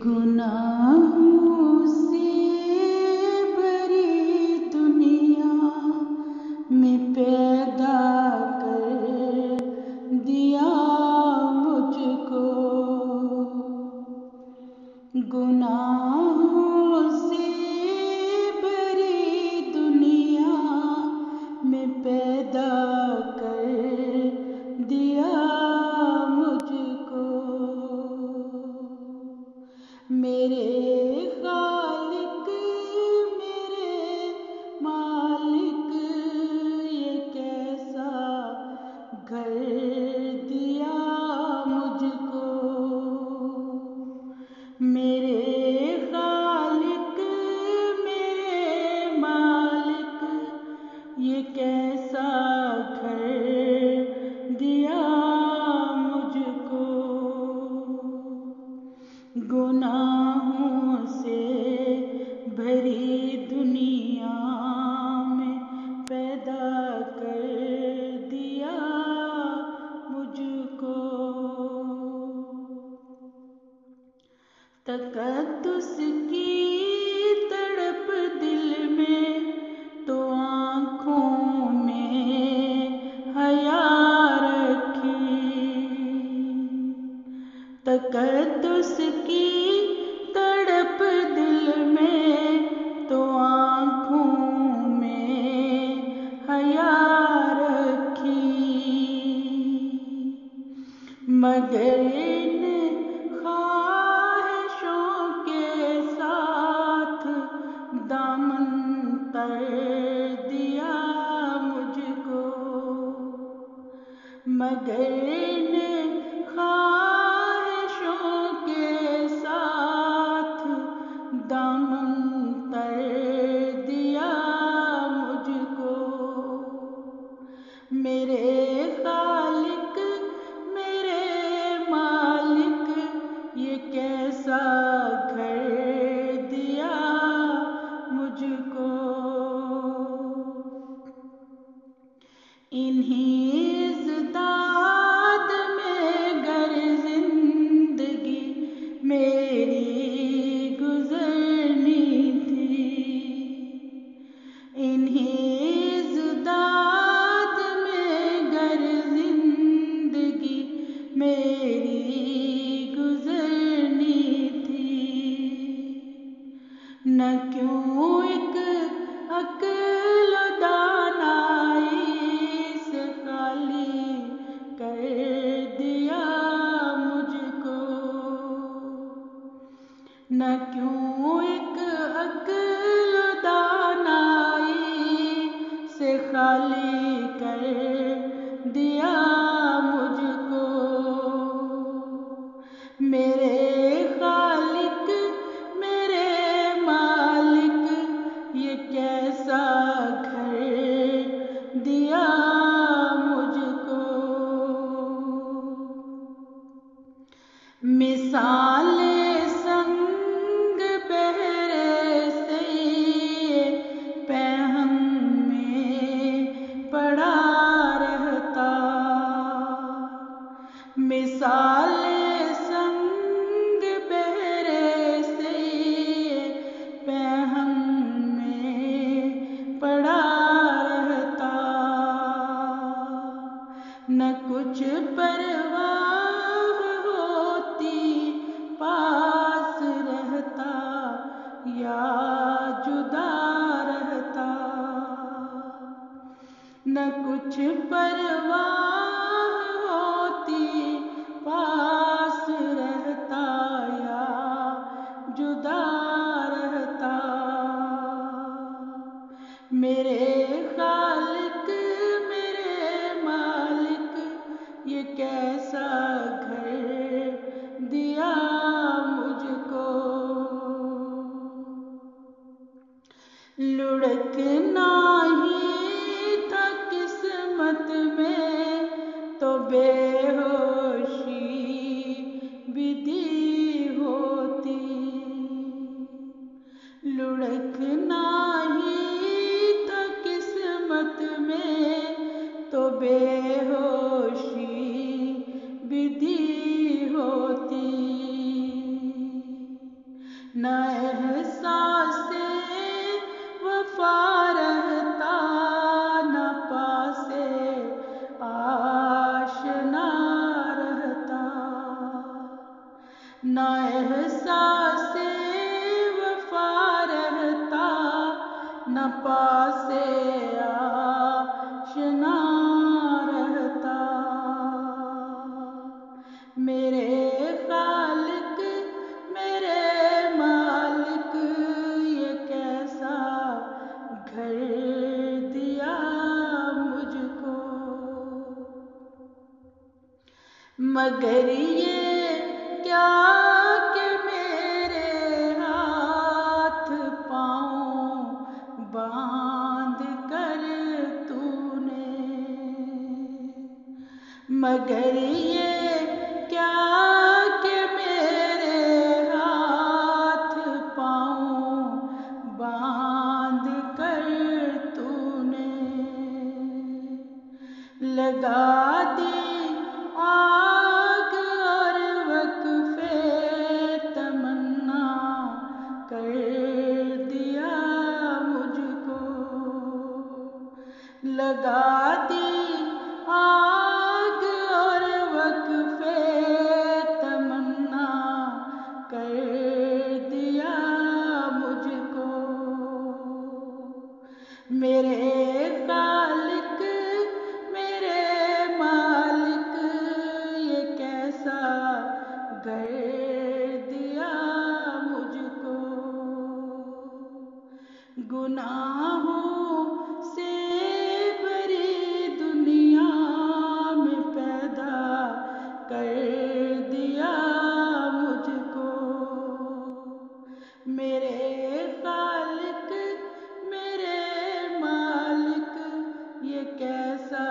گناہوں سے بھری دنیا میں پیدا کر دیا مجھ کو، گناہوں سے بھری دنیا میں پیدا کر دیا مجھ کو، میرے خالق میرے مالک یہ کیسا گھر دیا مجھ کو، میرے خالق میرے مالک یہ کیسا گھر دیا مجھ کو، گناہوں سے بھری دنیا میں پیدا کر دیا مجھ کو، تقدس کی تڑپ دل میں تو آنکھوں میں حیا رکھی، تقدس کی تڑپ دل میں تو آنکھوں میں حیا رکھی، مگر ان خواہشوں کے ساتھ دامن تر دیا مجھ کو، مگر ان خواہشوں کے ساتھ دامن تر دیا مجھ کو، میرے خالق میرے مالک یہ کیسا گھر دیا مجھ کو، انہی ازداد میں گر زندگی میری گزرنی تھی، انہی ازداد میں گر زندگی میری گزرنی تھی، نہ کیوں ایک عقل و دانائی سے خالی کر دیا مجھ کو، نہ کیوں ایک عقل و دانائی سے خالی کر دیا مجھ کو، میرے خالق میرے مالک یہ کیسا گھر دیا مجھ کو، مثال سنگ بہرے سے پہم میں پڑا رہتا، مثال سنگ بہرے سے پہم میں پڑا رہتا، نہ کچھ پرواہ ہوتی پاس رہتا یا جدا رہتا، نہ کچھ پرواہ ہوتی پاس رہتا یا جدا رہتا، میرے خالق میرے مالک یہ کیسا گھر دیا مجھ کو، لڑکنا ہی تھا قسمت میں تو بے ہوشی بھی دی ہوتی، لڑکنا ہی تھا قسمت میں تو بے ہوشی بھی دی ہوتی، نہ احساس وفا رہتا، نہ پاس آشنا رہتا، نہ احساس وفا رہتا، نہ پاس آشنا رہتا۔ میرے خالق میرے مالک، یہ کیسا گھر دیا مجھ کو، مگر یہ کیا کہ میرے ہاتھ پاؤں باندھ کر تو نے، مگر یہ کیا کہ میرے ہاتھ پاؤں باندھ کر تو نے، لگا دی آگ اور وقفے تمنا کر دیا مجھ کو، لگا دی آگ اور وقفے تمنا کر دیا مجھ کو، میرے خالق میرے مالک، یہ کیسا گھر دیا مجھ کو، گناہوں سے بھری دنیا میں پیدا کر دیا مجھ کو، میرے خالق میرے مالک، یہ کیسا